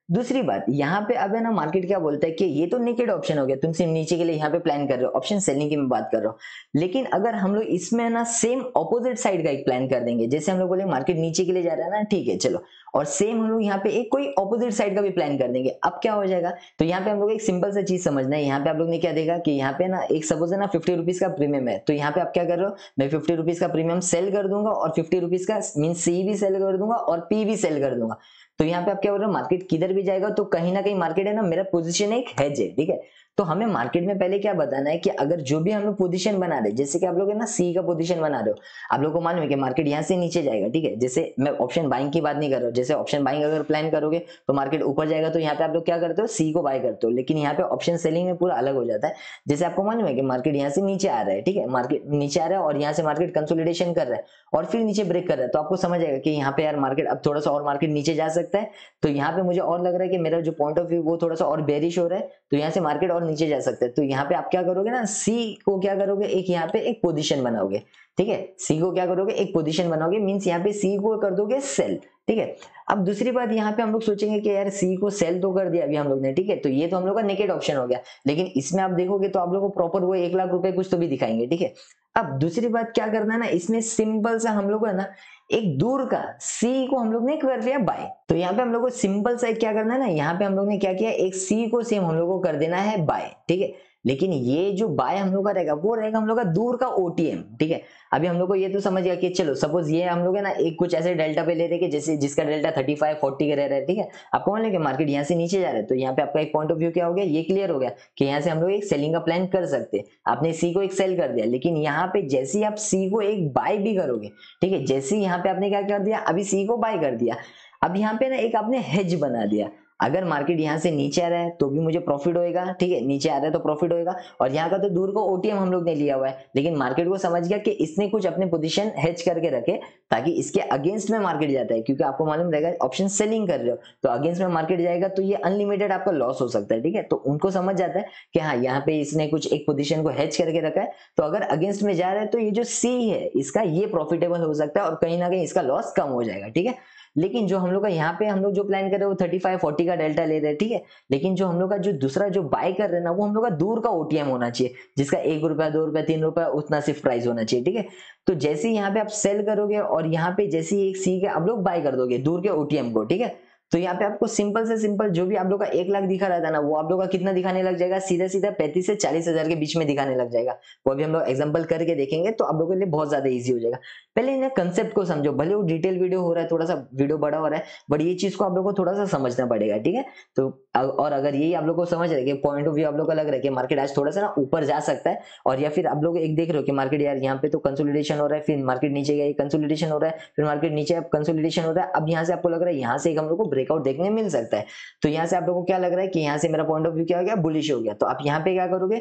दूसरी बात यहाँ पे अब है ना मार्केट क्या बोलता है कि ये तो नेकेड ऑप्शन हो गया, तुम सिर्फ नीचे के लिए यहाँ पे प्लान कर रहे हो, ऑप्शन सेलिंग की मैं बात कर रहा हूँ। लेकिन अगर हम लोग इसमें ना सेम ऑपोजिट साइड का एक प्लान कर देंगे, जैसे हम लोग बोले मार्केट नीचे के लिए जा रहा है ना, ठीक है चलो, और सेम हम लोग यहाँ पे एक कोई ऑपोजिट साइड का भी प्लान कर देंगे, अब क्या हो जाएगा। तो यहाँ पे हम लोग एक सिंपल सा चीज समझना है। यहाँ पे आप लोग ने क्या देखा कि यहाँ पे ना एक सपोज है ना 50 रुपीज का प्रीमियम है, तो यहाँ पे आप क्या कर रहे हो, मैं 50 रुपीज का प्रीमियम सेल कर दूंगा और 50 रुपीज का मीन सी भी सेल कर दूंगा और पी भी सेल कर दूंगा। तो यहाँ पे आप क्या बोल रहे हो, मार्केट किधर भी जाएगा तो कहीं ना कहीं मार्केट है ना मेरा पोजीशन एक हेज है, ठीक है। तो हमें मार्केट में पहले क्या बताना है कि अगर जो भी हम लोग पोजीशन बना रहे, जैसे कि आप लोग है ना सी का पोजीशन बना रहे हो, आप लोग को मालूम है कि मार्केट यहाँ से नीचे जाएगा, ठीक है। जैसे मैं ऑप्शन बाइंग की बात नहीं कर रहा हूँ, जैसे ऑप्शन बाइंग अगर प्लान करोगे तो मार्केट ऊपर जाएगा तो यहाँ पे आप लोग क्या करते हो, सी को बाय करते हो। लेकिन यहाँ पे ऑप्शन सेलिंग में पूरा अलग हो जाता है। जैसे आपको मालूम है कि मार्केट यहाँ से नीचे आ रहा है, ठीक है, मार्केट नीचे आ रहा है और यहाँ से मार्केट कंसोलिडेशन कर रहा है और फिर नीचे ब्रेक कर रहा है, तो आपको समझ आएगा कि यहाँ पे यार मार्केट अब थोड़ा सा और मार्केट नीचे जा सकता है। तो यहाँ पे मुझे और लग रहा है कि मेरा जो पॉइंट ऑफ व्यू वो थोड़ा सा और बेरिश हो रहा है, तो यहाँ से मार्केट और नीचे जा सकता है। तो यहाँ पे आप क्या करोगे ना, सी को क्या करोगे, एक यहाँ पे एक पोजीशन बनाओगे, ठीक है। सी को क्या करोगे, एक पोजीशन बनाओगे, मींस यहाँ पे सी को कर दोगे सेल, ठीक है। अब दूसरी बात यहाँ पे हम लोग सोचेंगे कि यार सी को सेल तो कर दिया अभी हम लोग ने, ठीक है, तो ये तो हम लोग का नेकेड ऑप्शन हो गया। लेकिन इसमें आप देखोगे तो आप लोग को प्रॉपर वो 1 लाख रुपए कुछ तो भी दिखाएंगे, ठीक है। अब दूसरी बात क्या करना है ना, इसमें सिंपल सा हम लोग है ना एक दूर का सी को हम लोग ने कर दिया बाय। तो यहाँ पे हम लोग को सिंपल सा क्या करना है ना, यहाँ पे हम लोग ने क्या किया, एक सी को सेम हम लोग को कर देना है बाय, ठीक है। लेकिन ये जो बाय हम लोग का रहेगा वो रहेगा हम लोग का दूर का ओटीएम, ठीक है। अभी हम लोग को ये तो समझ गया कि चलो सपोज ये हम लोग है ना एक कुछ ऐसे डेल्टा पे ले रहे हैं जैसे जिसका डेल्टा 35-40 के रह रहा है, ठीक है। आपको मान लो कि मार्केट यहाँ से नीचे जा रहा है, तो यहाँ पे आपका एक पॉइंट ऑफ व्यू क्या हो गया, ये क्लियर हो गया कि यहाँ से हम लोग एक सेलिंग का प्लान कर सकते हैं। आपने सी को एक सेल कर दिया, लेकिन यहाँ पे जैसे ही आप सी को एक बाय भी करोगे, ठीक है, जैसे ही यहाँ पे आपने क्या कर दिया, अभी सी को बाय कर दिया, अब यहाँ पे ना एक आपने हेज बना दिया। अगर मार्केट यहाँ से नीचे आ रहा है तो भी मुझे प्रॉफिट होएगा, ठीक है, नीचे आ रहा है तो प्रॉफिट होएगा। और यहाँ का तो दूर को ओटीएम हम लोग ने लिया हुआ है, लेकिन मार्केट को समझ गया कि इसने कुछ अपने पोजीशन हेज करके रखे ताकि इसके अगेंस्ट में मार्केट जाता है, क्योंकि आपको मालूम रहेगा ऑप्शन सेलिंग कर रहे हो तो अगेंस्ट में मार्केट जाएगा तो ये अनलिमिटेड आपका लॉस हो सकता है, ठीक है। तो उनको समझ जाता है कि हाँ यहाँ पे इसने कुछ एक पोजीशन को हेज करके रखा है, तो अगर अगेंस्ट में जा रहा है तो ये जो सी है इसका ये प्रॉफिटेबल हो सकता है और कहीं ना कहीं इसका लॉस कम हो जाएगा, ठीक है। लेकिन जो हम लोग का यहाँ पे हम लोग जो प्लान कर रहे हैं वो 35-40 का डेल्टा ले रहे हैं, ठीक है। लेकिन जो हम लोग का जो दूसरा जो बाय कर रहे हैं ना वो हम लोग का दूर का ओटीएम होना चाहिए, जिसका 1 रुपया 2 रुपया 3 रुपया उतना सिर्फ प्राइस होना चाहिए, ठीक है। तो जैसे ही यहाँ पे आप सेल करोगे और यहाँ पे जैसे ही एक सी के आप लोग बाय कर दोगे दूर के ओटीएम को, ठीक है, तो यहाँ पे आपको सिंपल से सिंपल जो भी आप लोग का 1 लाख दिखा रहा था ना, वो आप लोग का कितना दिखाने लग जाएगा, सीधा सीधा 35 से 40 हजार के बीच में दिखाने लग जाएगा। वो अभी हम लोग एग्जांपल करके देखेंगे तो आप लोगों के लिए बहुत ज्यादा इजी हो जाएगा। पहले इन कंसेप्ट को समझो, भले वो डिटेल वीडियो हो रहा है, थोड़ा सा वीडियो बड़ा हो रहा है, बट ये चीज को आप लोग को थोड़ा सा समझना पड़ेगा, ठीक है। तो और अगर यही आप लोग को समझ रहे कि पॉइंट ऑफ व्यू आप लोग का लग रहा है कि मार्केट आज थोड़ा सा ना ऊपर जा सकता है, और या फिर आप लोग एक देख रहे हो कि मार्केट यार यहाँ पे तो कंसोलिडेशन हो रहा है, फिर मार्केट नीचे गया, कंसोलिडेशन हो रहा है, फिर मार्केट नीचे अब कंसोलिडेशन हो रहा है, अब यहाँ से आपको लग रहा है यहाँ से एक हम लोग को ब्रेकआउट देखने मिल सकता है। तो यहाँ से आप लोगों को क्या लग रहा है कि यहाँ से मेरा पॉइंट ऑफ व्यू क्या हो गया, बुलिश हो गया। तो आप यहाँ पे क्या करोगे,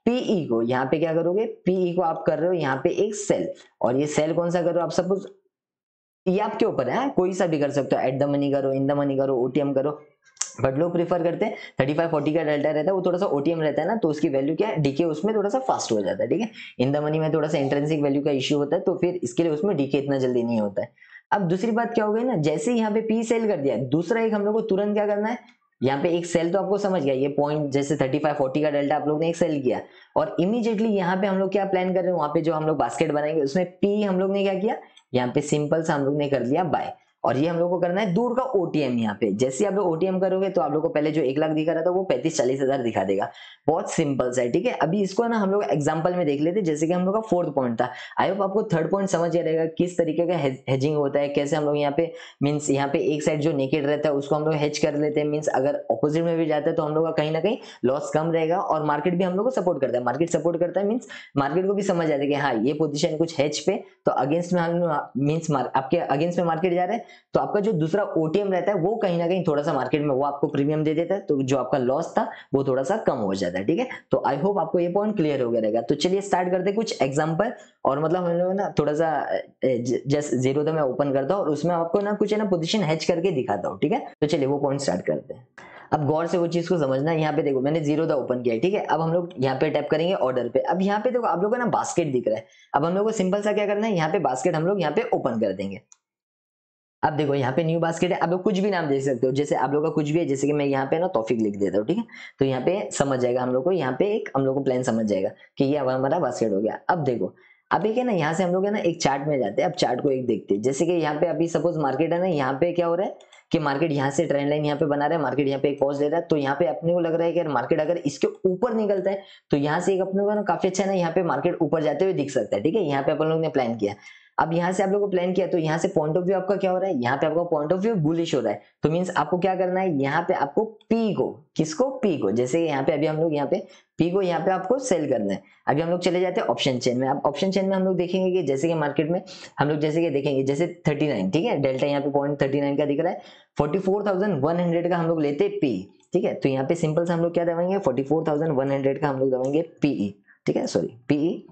पीई को यहाँ पे क्या करोगे, पीई को आप कर रहे हो यहाँ पे एक सेल, और ये सेल कौन सा कर रहे हो आप, सपोज ये आपके ऊपर है, कोई सा भी कर सकते हो, एट द मनी करो, इन द मनी करो, ओटीएम करो, बट लोग प्रीफर करते हैं 35-40 का डेल्टा रहता है, वो थोड़ा सा ओटीएम रहता है ना, तो उसकी वैल्यू क्या है, डीके उसमें थोड़ा सा फास्ट हो जाता है, ठीक है। इन द मनी में थोड़ा सा इंट्रिंसिक वैल्यू का इश्यू होता है, तो फिर इसके लिए उसमें डीके इतना जल्दी नहीं होता है। अब दूसरी बात क्या हो गई ना, जैसे यहाँ पे पी सेल कर दिया, दूसरा एक हम लोग को तुरंत क्या करना है, यहाँ पे एक सेल तो आपको समझ गया, ये पॉइंट जैसे 35-40 का डेल्टा आप लोग ने एक सेल किया, और इमीडिएटली यहाँ पे हम लोग क्या प्लान कर रहे हैं, वहां पे जो हम लोग बास्केट बनाएंगे उसमें पी हम लोग ने क्या किया, यहाँ पे सिंपल सा हम लोग ने कर लिया बाय, और ये हम लोग को करना है दूर का ओटीएम। यहाँ पे जैसे आप लोग ओटीएम करोगे तो आप लोग को पहले जो 1 लाख दिखा रहा था वो 35-40 हजार दिखा देगा। बहुत सिंपल सा है, ठीक है। अभी इसको ना हम लोग एग्जांपल में देख लेते, जैसे कि हम लोग का 4th पॉइंट था। आई होप आपको 3rd पॉइंट समझ आ रहेगा किस तरीके का हेजिंग होता है, कैसे हम लोग यहाँ पे मीन्स यहाँ पे एक साइड जो नेकेड रहता है उसको हम लोग हेज कर लेते हैं, मीन्स अगर ऑपोजिट में भी जाता है तो हम लोग का कहीं ना कहीं लॉस कम रहेगा, और मार्केट भी हम लोग को सपोर्ट करता है। मार्केट सपोर्ट करता है मीन्स मार्केट को भी समझ आता है कि हाँ ये पोजीशन कुछ हेज पे, तो अगेंस्ट में हम मीन्स आपके अगेंस्ट में मार्केट जा रहा है, तो आपका जो दूसरा ओटीएम रहता है वो कहीं ना कहीं थोड़ा सा मार्केट में वो आपको प्रीमियम दे देता है, तो जो आपका लॉस था वो थोड़ा सा कम हो जाता है, ठीक है। तो आई होप आपको ये पॉइंट क्लियर हो गया रहेगा। तो चलिए स्टार्ट करते हैं कुछ एग्जांपल, और मतलब हम लोग ना थोड़ा सा जस्ट जीरो तो मैं ओपन करता हूँ और उसमें आपको ना कुछ है ना पोजीशन हेज करके दिखाता हूँ, ठीक है। तो चलिए वो पॉइंट स्टार्ट करते हैं। अब गौर से वो चीज को समझना है। यहाँ पे देखो मैंने जीरो दा ओपन किया है, ठीक है। अब हम लोग यहाँ पे टैप करेंगे ऑर्डर पे। अब यहाँ पे देखो आप लोगों को ना बास्केट दिख रहा है। अब हम लोग को सिंपल सा क्या करना है, यहाँ पे बास्केट हम लोग यहाँ पे ओपन कर देंगे। अब देखो यहाँ पे न्यू बास्केट है, आप लोग कुछ भी नाम दे सकते हो, जैसे आप लोग का कुछ भी है, जैसे कि मैं यहाँ पे ना तौफीक लिख देता हूँ, ठीक है। तो यहाँ पे समझ जाएगा हम लोग को, यहाँ पे एक हम लोग को प्लान समझ जाएगा कि ये अब हमारा बास्केट हो गया। अब देखो अब एक है ना, यहाँ से हम लोग है ना एक चार्ट में जाते हैं। अब चार्ट को एक देखते हैं, जैसे कि यहाँ पे अभी सपोज मार्केट है ना, यहाँ पे क्या हो रहा है कि मार्केट यहाँ से ट्रेंड लाइन यहाँ पे बना रहा है, मार्केट यहाँ पे एक पॉज ले रहा है। तो यहाँ पे अपने को लग रहा है कि मार्केट अगर इसके ऊपर निकलता है तो यहाँ से एक अपने को ना काफी अच्छा ना यहाँ पे मार्केट ऊपर जाते हुए दिख सकता है, ठीक है। यहाँ पे अपन लोग ने प्लान किया। अब यहाँ से आप लोगों को प्लान किया तो यहाँ से पॉइंट ऑफ व्यू आपका क्या हो रहा है, यहाँ पे आपका पॉइंट ऑफ व्यू बुलिश हो रहा है। तो मींस आपको क्या करना है, यहाँ पे आपको पी को, किसको, पी को, जैसे यहाँ पे अभी हम लोग यहाँ पे पी को यहाँ पे आपको सेल करना है। अभी हम लोग चले जाते हैं ऑप्शन चेन में। अब ऑप्शन चेन में हम लोग देखेंगे कि जैसे कि मार्केट में हम लोग जैसे कि देखेंगे जैसे 39, ठीक है, डेल्टा यहाँ पे पॉइंट 39 का दिख रहा है, 44,100 का हम लोग लेते पी, ठीक है। तो यहाँ पे सिंपल से हम लोग क्या दबाएंगे, 44,100 का हम लोग दबाएंगे पीई, ठीक है, सॉरी पीई।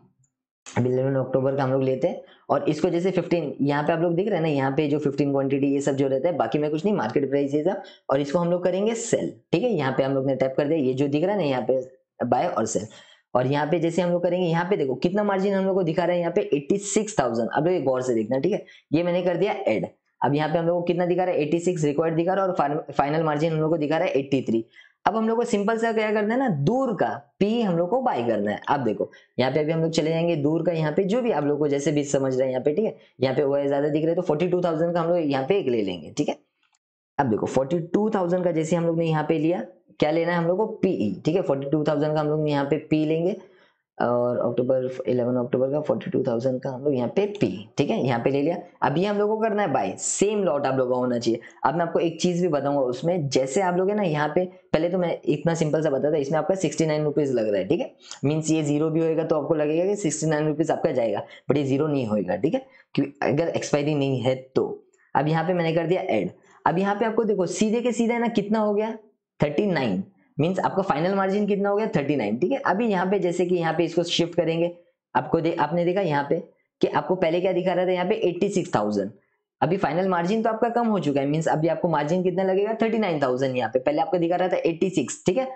11 अक्टूबर का हम लोग लेते हैं, और इसको जैसे 15 यहाँ पे आप लोग दिख रहे हैं ना, यहाँ पे जो 15 क्वांटिटी ये सब जो रहता है, बाकी में कुछ नहीं, मार्केट प्राइस ये सब, और इसको हम लोग करेंगे सेल, ठीक है। यहाँ पे हम लोग ने टैप कर दिया, ये जो दिख रहा है ना यहाँ पे बाय और सेल, और यहाँ पे जैसे हम लोग करेंगे, यहाँ पे देखो कितना मार्जिन हम लोग को दिखा रहा है, यहाँ पे 86,000। अब लोग गौर से देखना, ठीक है, ये मैंने कर दिया एड। अब यहाँ पे हम लोग को कितना दिखा रहा है, 86 रिक्वायर्ड दिखा रहा है, और फाइनल मार्जिन हम लोग को दिखा रहा है 83। अब हम लोग को सिंपल सा क्या करना है ना, दूर का पी हम लोग को बाय करना है। अब देखो यहाँ पे अभी हम लोग चले जाएंगे दूर का, यहाँ पे जो भी आप लोग को जैसे भी समझ रहे हैं यहाँ पे, ठीक है। यहाँ पे वो ज्यादा दिख रहा है तो 42,000 का हम लोग यहाँ पे एक ले लेंगे, ठीक है। अब देखो 42,000 का जैसे हम लोग ने यहाँ पे लिया, क्या लेना है हम लोग को, पीई, ठीक है। 42,000 का हम लोग यहाँ पे पी लेंगे, और 11 अक्टूबर का 42,000 का हम लोग यहाँ पे पी, ठीक है, यहाँ पे ले लिया। अभी हम लोग को करना है बाय, सेम लॉट आप लोग का होना चाहिए। अब मैं आपको एक चीज भी बताऊंगा उसमें, जैसे आप लोग है ना यहाँ पे, पहले तो मैं इतना सिंपल सा बताता, इसमें आपका 69 रुपीज लग रहा है, ठीक है। मीन्स ये जीरो भी होएगा तो आपको लगेगा कि 69 रुपीज आपका जाएगा, बट ये जीरो नहीं होएगा, ठीक है, क्योंकि अगर एक्सपायरी नहीं है तो। अब यहाँ पे मैंने कर दिया एड। अब यहाँ पे आपको देखो सीधे के सीधे ना कितना हो गया, 39, मींस आपका फाइनल मार्जिन कितना हो गया, 39, ठीक है। अभी यहाँ पे जैसे कि यहाँ पे इसको शिफ्ट करेंगे, आपको आपने देखा यहाँ पे कि आपको पहले क्या दिखा रहा था, यहाँ पे 86,000। अभी फाइनल मार्जिन तो आपका कम हो चुका है, मींस अभी आपको मार्जिन कितना लगेगा, 39,000। यहाँ पे पहले आपको दिखा रहा था 86, ठीक है,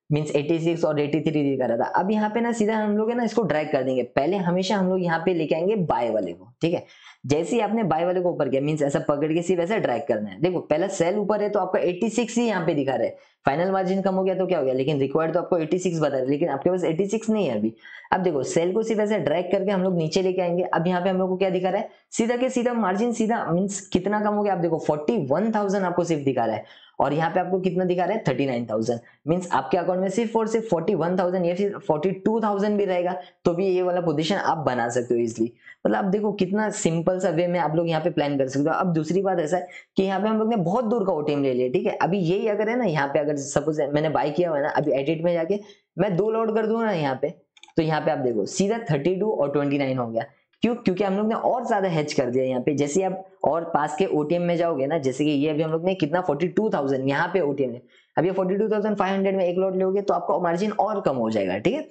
मींस 86 और 83 दिखा रहा था। अब यहाँ पे ना सीधा हम लोग है ना इसको ड्रैग कर देंगे। पहले हमेशा हम लोग यहाँ पे लेके आएंगे बाय वाले को, ठीक है। जैसे ही आपने बाय वाले को ऊपर किया मींस ऐसा पकड़ के सिर्फ ऐसा ड्रैग करना है। देखो पहला सेल ऊपर है तो आपका 86 ही यहाँ पे दिखा रहा है, फाइनल मार्जिन कम हो गया तो क्या हो गया, लेकिन रिक्वायर्ड तो आपको 86 बता रहा है, लेकिन आपके पास 86 नहीं है अभी। अब देखो सेल को सिर्फ ऐसे ड्रैग करके हम लोग नीचे लेके आएंगे। अब यहाँ पे हम लोग को क्या दिखा रहा है, सीधा के सीधा मार्जिन सीधा मींस कितना कम हो गया, आप देखो 41,000 आपको सिर्फ दिखा रहा है, और यहाँ पे आपको कितना दिखा रहा है 39,000। मींस आपके अकाउंट में सिर्फ और सिर्फ 41,000 या फिर 42,000 भी रहेगा तो भी ये वाला पोजीशन आप बना सकते हो इजिली। मतलब आप देखो कितना सिंपल सा वे में आप लोग यहाँ पे प्लान कर सकते हो। अब दूसरी बात ऐसा है कि यहाँ पे हम लोग ने बहुत दूर का ओटीएम ले लिया, ठीक है। अभी यही अगर है ना, यहाँ पे अगर सपोज मैंने बाय किया हुआ है ना, अभी एडिट में जाके मैं 2 लोड कर दूंगा ना यहाँ पे, तो यहाँ पे आप देखो सीधा 32 और 29 हो गया। क्यों? क्योंकि हम लोग ने और ज्यादा हेज कर दिया यहाँ पे। जैसे आप और पास के ओटीएम में जाओगे ना, जैसे कि ये अभी हम लोग ने कितना 42,000 यहाँ पे ओटीएम है, अब ये 42,500 में एक लॉट लोगे तो आपका मार्जिन और कम हो जाएगा, ठीक है।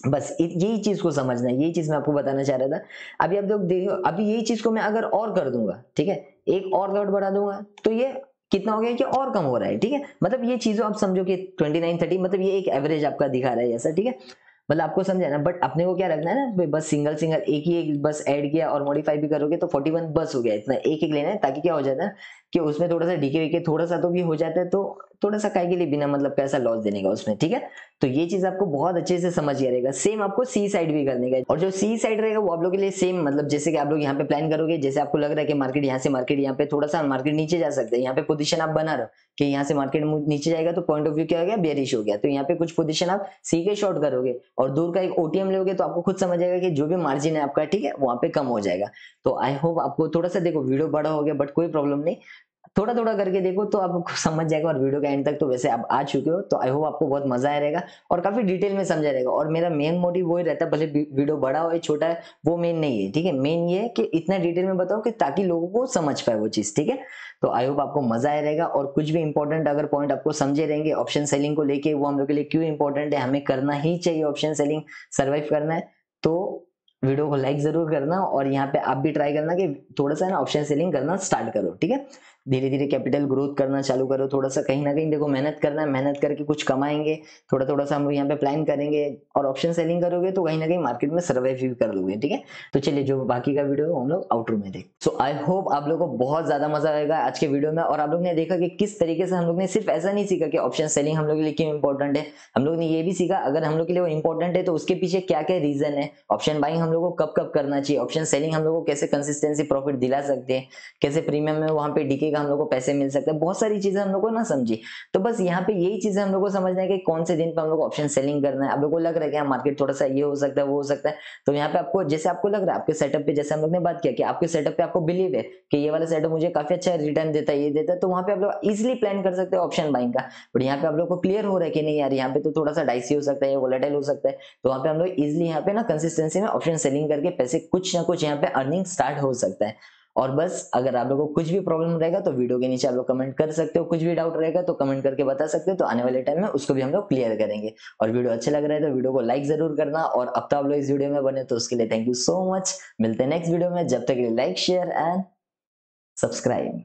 बस यही चीज को समझना है, यही चीज मैं आपको बताना चाह रहा था। अभी आप लोग देखो, अभी यही चीज को मैं अगर और कर दूंगा, ठीक है, एक और लॉट बढ़ा दूंगा तो ये कितना हो गया कि और कम हो रहा है, ठीक है। मतलब ये चीजों आप समझो कि 29 30 मतलब ये एक एवरेज आपका दिखा रहा है ऐसा, ठीक है। मतलब आपको समझा ना, बट अपने को क्या रखना है ना, बस सिंगल सिंगल एक ही एक बस ऐड किया और मॉडिफाई भी करोगे तो 41 बस हो गया, इतना एक एक लेना है, ताकि क्या हो जाता है कि उसमें थोड़ा सा डीके वीके थोड़ा सा तो भी हो जाता है, तो थोड़ा सा काय के लिए बिना मतलब कैसा लॉस देने का उसमें, ठीक है। तो ये चीज आपको बहुत अच्छे से समझ गया रहेगा। सेम आपको सी साइड भी करने का, और जो सी साइड रहेगा वो आप लोग के लिए सेम, मतलब जैसे कि आप लोग यहाँ पे प्लान करोगे, जैसे आपको लग रहा है कि मार्केट यहाँ से मार्केट यहाँ पे थोड़ा सा मार्केट नीचे जा सकता है, यहाँ पे पोजीशन आप बना रहे हो कि यहाँ से मार्केट नीचे जाएगा तो पॉइंट ऑफ व्यू क्या हो गया, बेरिश हो गया, तो यहाँ पे कुछ पोजीशन आप सी के शॉर्ट करोगे और दूर का एक ओटीएम लोगे तो आपको खुद समझ आएगा कि जो भी मार्जिन है आपका, ठीक है, वहां पे कम हो जाएगा। तो आई होप आपको थोड़ा सा, देखो वीडियो बड़ा हो गया बट कोई प्रॉब्लम नहीं, थोड़ा थोड़ा करके देखो तो आपको समझ जाएगा। और वीडियो के एंड तक तो वैसे आप आ चुके हो, तो आई होप आपको बहुत मजा आया रहेगा और काफी डिटेल में समझा रहेगा। और मेरा मेन मोटिव वही रहता है, भले वीडियो बड़ा हो या छोटा है वो मेन नहीं है, ठीक है। मेन ये है कि इतना डिटेल में बताओ कि ताकि लोगों को समझ पाए वो चीज, ठीक है। तो आई होप आपको मजा आया रहेगा, और कुछ भी इंपॉर्टेंट अगर पॉइंट आपको समझे रहेंगे ऑप्शन सेलिंग को लेके, वो हम लोग के लिए क्यों इंपॉर्टेंट है, हमें करना ही चाहिए ऑप्शन सेलिंग, सर्वाइव करना है, तो वीडियो को लाइक जरूर करना। और यहाँ पे आप भी ट्राई करना कि थोड़ा सा ना ऑप्शन सेलिंग करना स्टार्ट करो, ठीक है। धीरे धीरे कैपिटल ग्रोथ करना चालू करो, थोड़ा सा कहीं ना कहीं देखो मेहनत करना है, मेहनत करके कुछ कमाएंगे, थोड़ा थोड़ा सा हम लोग यहाँ पे प्लान करेंगे, और ऑप्शन सेलिंग करोगे तो कहीं ना कहीं मार्केट में सर्वाइव भी कर लोगे, ठीक है। तो चलिए जो बाकी का वीडियो है हम लोग आउटरो में देख। सो आई होप आप लोगों को बहुत ज्यादा मजा आएगा आज के वीडियो में, और आप लोग ने देखा कि किस तरीके से हम लोग ने सिर्फ ऐसा नहीं सीखा कि ऑप्शन सेलिंग हम लोग के लिए क्यों इंपॉर्टेंट है, हम लोग ने ये भी सीखा अगर हम लोग के लिए वो इंपॉर्टेंट है तो उसके पीछे क्या क्या रीजन है, ऑप्शन बाइंग हम लोग को कब कब करना चाहिए, ऑप्शन सेलिंग हम लोग को कैसे कंसिस्टेंसी प्रॉफिट दिला सकते हैं, कैसे प्रीमियम में वहां पे डीके का हम लोग को पैसे मिल सकते हैं, बहुत सारी चीजें हम लोग को ना समझी। तो बस यहाँ पे यही चीजें हम लोग को समझना है कि कौन से दिन पे हम लोग को ऑप्शन सेलिंग करना है। आप लोग को लग रहा है कि मार्केट थोड़ा सा ये हो सकता है वो हो सकता है, तो यहाँ पे आपको जैसे आपको लग रहा है आपके सेटअप पे, जैसे हम लोग ने बात किया कि आपके सेटअप पे आपको बिलीव है कि ये वाला सेटअप मुझे काफी अच्छा रिटर्न देता है, ये देता है, तो वहां पे आप लोग इजिली प्लान कर सकते हो ऑप्शन बाइंग का। बट यहाँ पे आप लोग को क्लियर हो रहा है कि नहीं यार, यहाँ पे तो थोड़ा सा डाइसी हो सकता है, वोलेटाइल हो सकता है, तो वहां पे हम लोग इजिली यहाँ पे ना कंसिस्टेंसी में ऑप्शन सेलिंग करके पैसे कुछ ना कुछ यहाँ पे अर्निंग स्टार्ट हो सकता है। और बस अगर आप लोगों को कुछ भी प्रॉब्लम रहेगा तो वीडियो के नीचे आप लोग कमेंट कर सकते हो, कुछ भी डाउट रहेगा तो कमेंट करके बता सकते हो, तो आने वाले टाइम में उसको भी हम लोग क्लियर करेंगे। और वीडियो अच्छा लग रहा है तो वीडियो को लाइक जरूर करना, और अब तो आप लोग इस वीडियो में बने तो उसके लिए थैंक यू सो मच। मिलते हैं नेक्स्ट वीडियो में, जब तक के लिए लाइक शेयर एंड सब्सक्राइब।